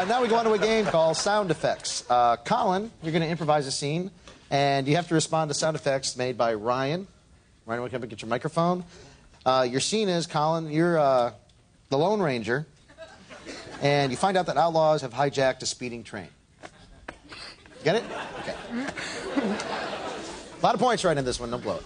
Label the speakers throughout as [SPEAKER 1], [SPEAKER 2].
[SPEAKER 1] Now we go on to a game called Sound Effects. Colin, you're going to improvise a scene, and you have to respond to sound effects made by Ryan. Ryan, come up and get your microphone. Your scene is, Colin, you're the Lone Ranger, and you find out that outlaws have hijacked a speeding train. Get it? Okay. A lot of points right in this one. Don't blow it.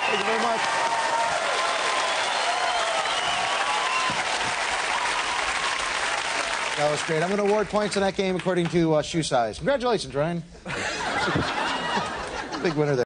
[SPEAKER 1] Thank you very much. That was great. I'm going to award points in that game according to shoe size. Congratulations, Ryan. Big winner there.